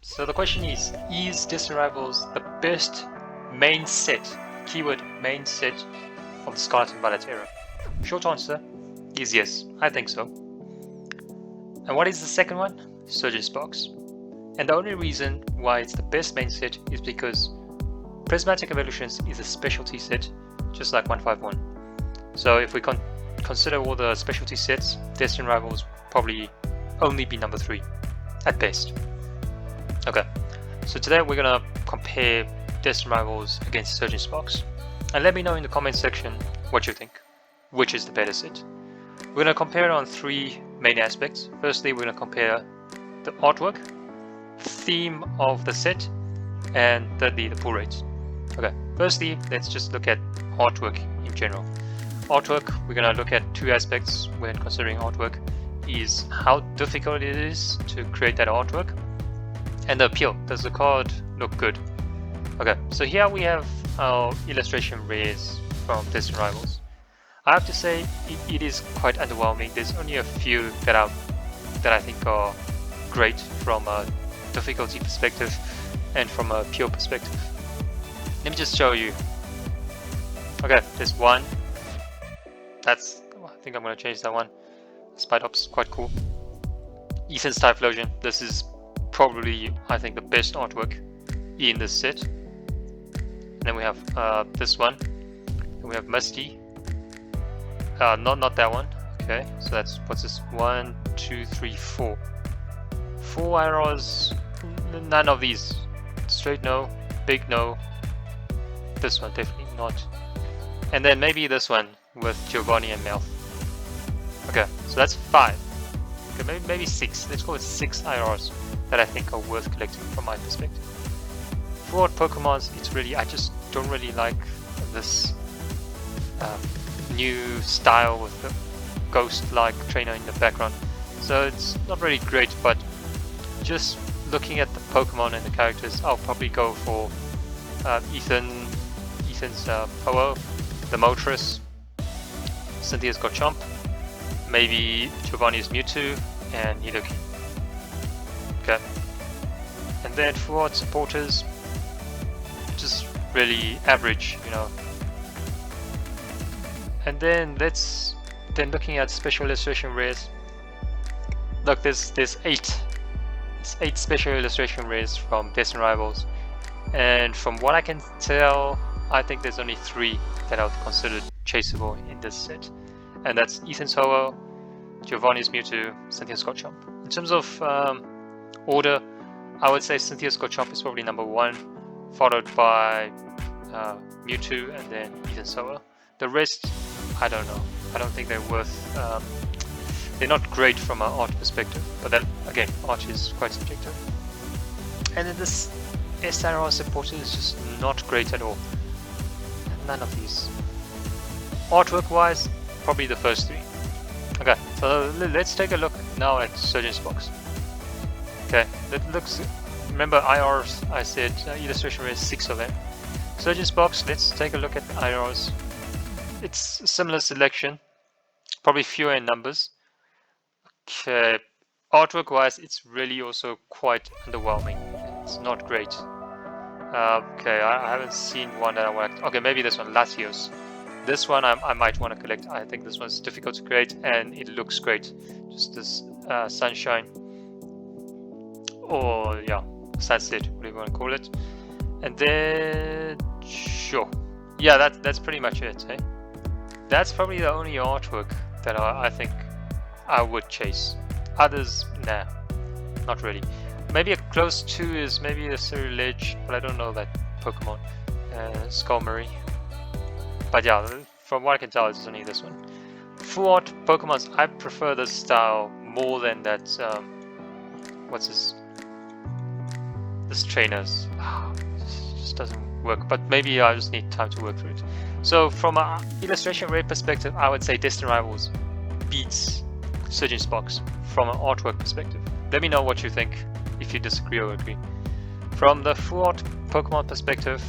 So the question is Destined Rivals the best main set, keyword main set of the Scarlet and Violet era? Short answer is yes, I think so. And what is the second one? Surgeon's Box. And the only reason why it's the best main set is because Prismatic Evolutions is a specialty set, just like 151. So if we consider all the specialty sets, Destined Rivals probably only be number 3 at best. Okay, so today we're gonna compare Destined Rivals against Surgeon's Box, and let me know in the comment section what you think, which is the better set. We're gonna compare it on 3 main aspects. Firstly, we're gonna compare the artwork, theme of the set, and thirdly, the pull rates. Okay, firstly, let's just look at artwork in general. Artwork, we're gonna look at 2 aspects when considering artwork, is how difficult it is to create that artwork, and the appeal. Does the card look good? Okay, so here we have our illustration rares from Destined Rivals. I have to say it is quite underwhelming. There's only a few that I think are great from a difficulty perspective and from a pure perspective. Let me just show you. Okay, there's one. I think I'm gonna change that one. Spidops, quite cool. Ethan's Typhlosion. This is probably, I think, the best artwork in this set. And then we have this one. And we have Musty. Not that one. Okay, so that's, what's this? 1, 2, 3, 4. 4 IRRs. None of these. Straight no. Big no. This one definitely not. And then maybe this one with Giovanni and Mouth. Okay, so that's 5. Okay, maybe 6. Let's call it 6 IRRs that I think are worth collecting from my perspective. For Pokemons, it's really, I just don't really like this new style with the ghost-like trainer in the background. So it's not really great, but just looking at the Pokemon and the characters, I'll probably go for Ethan's Ho-Oh, the Moltres, Cynthia's Garchomp, maybe Giovanni's Mewtwo, and Nidoking. Okay. And then for supporters, just really average, you know. And then looking at special illustration rares. Look, there's 8. It's 8 special illustration rares from Destined Rivals, and from what I can tell, I think there's only 3 that are considered chaseable in this set, and that's Ethan's Ho-Oh, Giovanni's Mewtwo, Cynthia's Garchomp. In terms of order, I would say Cynthia's Garchomp is probably number 1, followed by Mewtwo, and then Ethan's Ho-Oh. The rest, I don't know. I don't think they're worth. They're not great from an art perspective, but then again, art is quite subjective. And then this SRR supporter is just not great at all. None of these. Artwork wise, probably the first 3. Okay, so let's take a look now at Surgeon's Box. Okay, that looks. Remember IRs, I said illustration rare 6 of them. Surgeon's Box, let's take a look at the IRs. It's a similar selection, probably fewer in numbers. Okay, artwork wise, it's really also quite underwhelming. It's not great. Okay, I haven't seen one that I want to. Okay, maybe this one, Latios. This one I might want to collect. I think this one's difficult to create and it looks great. Just this sunshine. Or yeah, sunset, whatever you want to call it. And then sure. Yeah, that's pretty much it, eh? That's probably the only artwork that I think I would chase. Others, nah, not really. Maybe a close 2 is maybe a Cyrilege, but I don't know that Pokemon. Skullmarie. But yeah, from what I can tell, it's only this one. Full art Pokemons, I prefer this style more than that. What's this? This trainer's. Just doesn't work, but maybe I just need time to work through it. So from an illustration rate perspective, I would say Destined Rivals beats Surgeon's Box from an artwork perspective. Let me know what you think, if you disagree or agree. From the full art Pokemon perspective,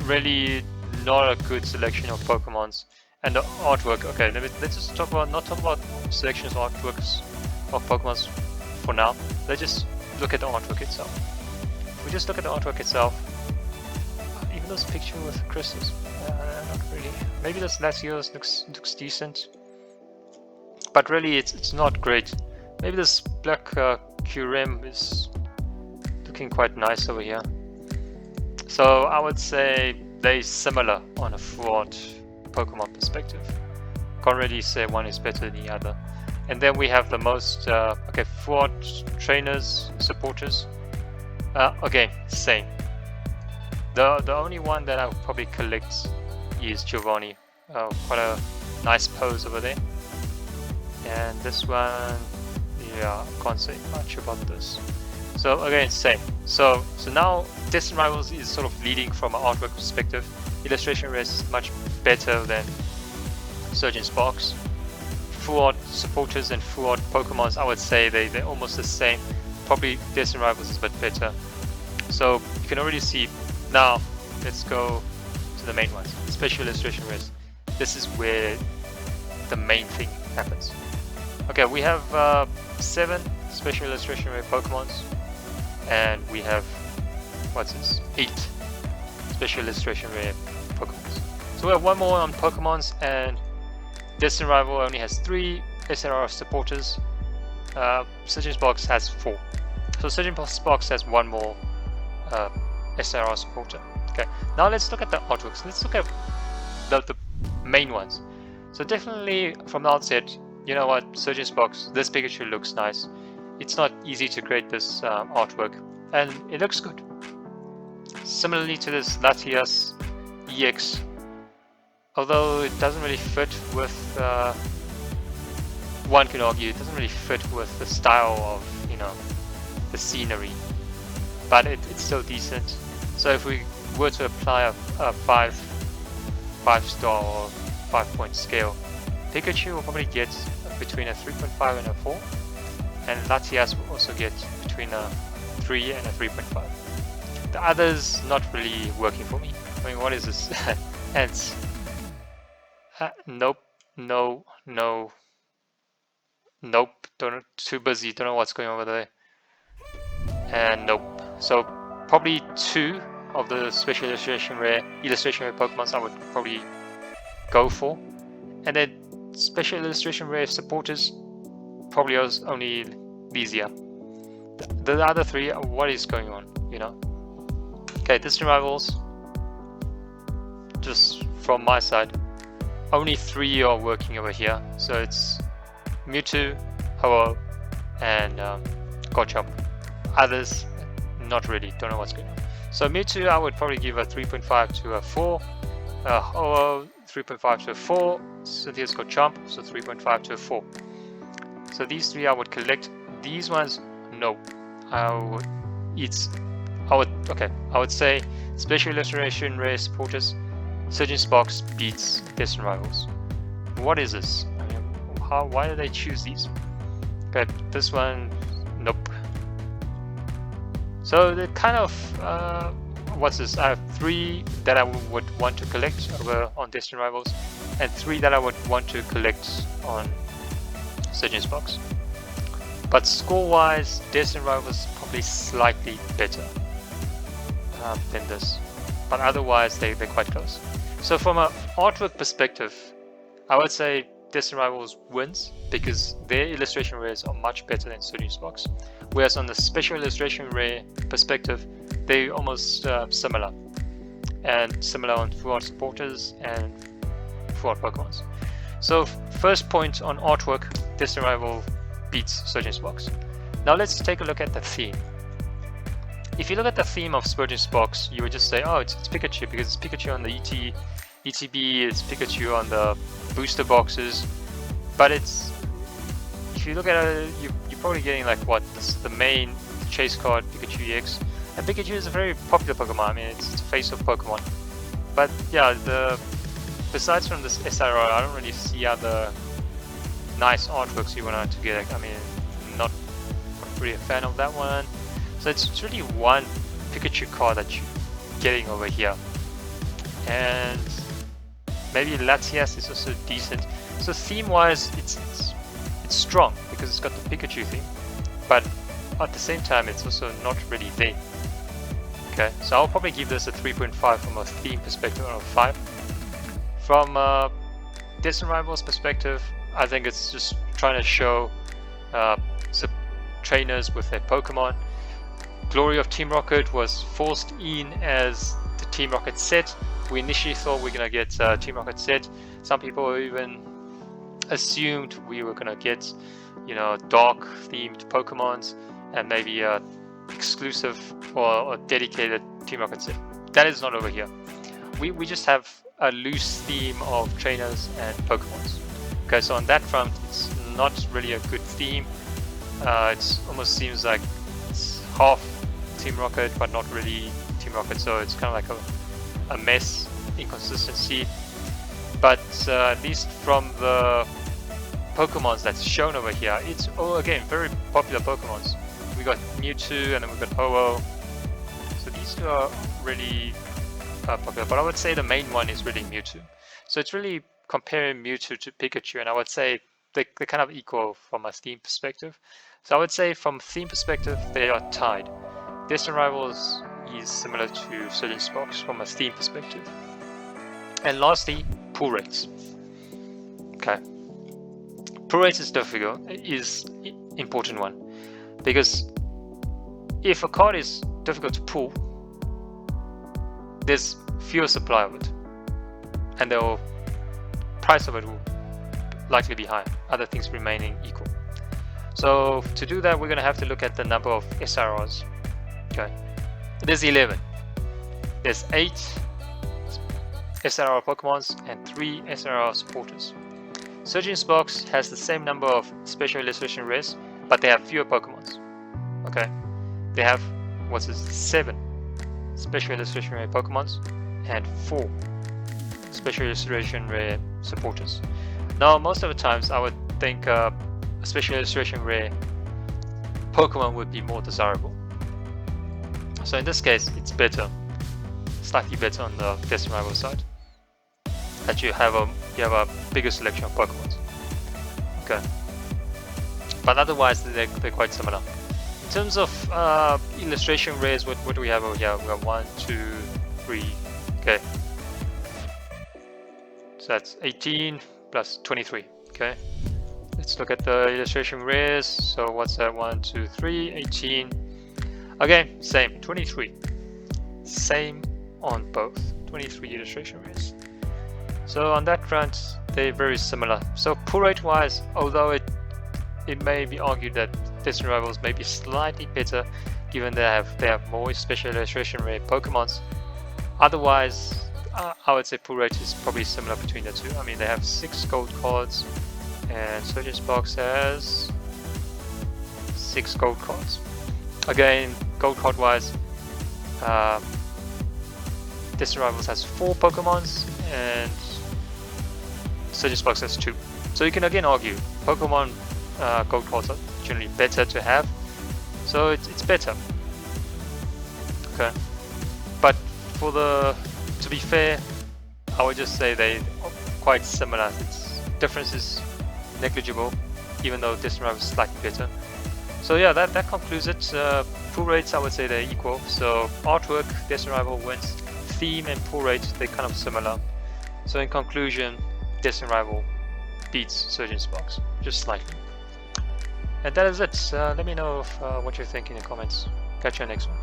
really not a good selection of Pokemons. And the artwork, okay, let's just talk about, not talk about selections of artworks of Pokemons for now. Let's just look at the artwork itself. we just look at the artwork itself, even this picture with crystals, not really. Maybe this Latios looks decent, but really it's not great. Maybe this black Kyurem is looking quite nice over here. So I would say they're similar on a fraud Pokemon perspective. Can't really say one is better than the other. And then we have the most okay, fraud trainers, supporters. Okay, same. The only one that I would probably collect is Giovanni. Quite a nice pose over there. And this one, yeah, can't say much about this. So again, same. So now Destined Rivals is sort of leading from an artwork perspective. Illustration race is much better than Surgeon Sparks. Full art supporters and full art Pokemons, I would say they're almost the same. Probably Destined Rivals is a bit better. So you can already see now. Let's go to the main ones. Special illustration race. This is where the main thing happens. Okay, we have 7 special illustration rare Pokemons, and we have, what's this, 8 special illustration rare Pokemons. So we have one more on Pokemons, and Destined Rival only has 3 SRR supporters. Surgeon Sparks has 4. So Surgeon Sparks has one more SRR supporter. Okay, now let's look at the artworks. Let's look at the main ones. So definitely from the outset, you know what, Surgeon Sparks, this Pikachu looks nice. It's not easy to create this artwork, and it looks good. Similarly to this Latias EX, although it doesn't really fit with, one can argue, it doesn't really fit with the style of, you know, the scenery, but it's still decent. So if we were to apply a 5-star or 5-point scale, Pikachu will probably get between a 3.5 and a 4, and Latias will also get between a 3 and a 3.5. The others not really working for me. I mean, what is this? Ants. Nope. No. Nope. Too busy. Don't know what's going on over there. And nope. So probably 2 of the special illustration rare Pokemons I would probably go for, and then special illustration rare supporters probably only these here. The other 3, what is going on, you know? Okay, Destined Rivals, just from my side, only 3 are working over here. So it's Mewtwo, Ho-Oh, and Garchomp. Others, not really, don't know what's going on. So Mewtwo, I would probably give a 3.5 to a 4. Ho-Oh, 3.5 to a 4. Cynthia's Garchomp, so 3.5 to a 4. So these 3 I would collect. These ones, no. I would say special illustration rare supporters. Surgeon Sparks beats Destined Rivals. What is this? I mean, why do they choose these? Okay, this one, nope. So they're kind of, what's this? I have 3 that I would want to collect over on Destined Rivals, and 3 that I would want to collect on Surgeon Sparks. But score-wise, Destined Rivals is probably slightly better than this. But otherwise, they're quite close. So from an artwork perspective, I would say Destined Rivals wins because their illustration rares are much better than Surgeon Sparks. Whereas on the special illustration rare perspective, they're almost similar. And similar on full art supporters and full art Pokemons. So first point on artwork, Destined Rival beats Surgeon Sparks. Now let's take a look at the theme. If you look at the theme of Surgeon Sparks, you would just say, oh, it's Pikachu because it's Pikachu on the ETB, it's Pikachu on the booster boxes. But it's, if you look at it, you're probably getting like what, the main chase card, Pikachu EX. And Pikachu is a very popular Pokemon. I mean, it's the face of Pokemon. But yeah, besides from this SRR, I don't really see other nice artworks you want to get. I mean, not really a fan of that one. So it's really one Pikachu card that you're getting over here. And maybe Latias is also decent. So theme-wise, it's strong because it's got the Pikachu theme. But at the same time, it's also not really there. Okay, so I'll probably give this a 3.5 from a theme perspective, or a 5. From Destined Rivals perspective, I think it's just trying to show some trainers with their Pokemon. Glory of Team Rocket was forced in as the Team Rocket set. We initially thought we were going to get Team Rocket set. Some people even assumed we were going to get, you know, dark themed Pokemons and maybe a exclusive or dedicated Team Rocket set. That is not over here. We just have a loose theme of trainers and Pokemons. Okay, so on that front, it's not really a good theme. It almost seems like it's half Team Rocket, but not really Team Rocket, so it's kind of like a mess, inconsistency. But at least from the Pokemons that's shown over here, it's all again very popular Pokemons. We got Mewtwo and then we got Ho-Oh. So these two are really popular, but I would say the main one is really Mewtwo. So it's really comparing Mewtwo to Pikachu, and I would say they're kind of equal from a theme perspective. So I would say from theme perspective, they are tied. Destined Rivals is similar to Surgeon Sparks from a theme perspective. And lastly, pull rates. Okay. Pull rates is important one, because if a card is difficult to pull, there's fewer supply of it, and the price of it will likely be higher, other things remaining equal. So to do that, we're going to have to look at the number of SRRs. Okay, there's 11. There's 8 SRR Pokemons and 3 SRR supporters. Surgeon Sparks has the same number of special illustration rares, but they have fewer Pokemons. Okay, they have 7 special illustration rare Pokemons and 4 special illustration rare supporters. Now, most of the times, I would think a special illustration rare Pokemon would be more desirable. So in this case, it's better, slightly better on the Destined Rival side, that you have a bigger selection of Pokemon. Okay, but otherwise they're quite similar. In terms of illustration rares, what do we have over here? We have 1, 2, 3. Okay, so that's 18 plus 23. Okay, let's look at the illustration rares. So what's that? 1, 2, 3, 18. Okay, same, 23. Same on both, 23 illustration rares. So on that front, they're very similar. So pull rate wise, although it may be argued that Destined Rivals may be slightly better, given they have more special illustration rare Pokemons. Otherwise, I would say pull rate is probably similar between the two. I mean, they have 6 gold cards, and Surgeon Sparks has 6 gold cards. Again, gold card wise, Destined Rivals has 4 Pokemons and Surgeon Sparks has 2. So you can again argue Pokemon gold cards are generally better to have, so it's better. Okay, but to be fair, I would just say they are quite similar. Its difference is negligible, even though Destined Rivals is slightly better. So yeah, that concludes it. Pull rates, I would say they're equal. So artwork, Destined Rival wins. Theme and pull rate, they're kind of similar. So in conclusion, Destined Rival beats Surgeon Sparks, just slightly. And that is it. Let me know what you think in the comments. Catch you next one.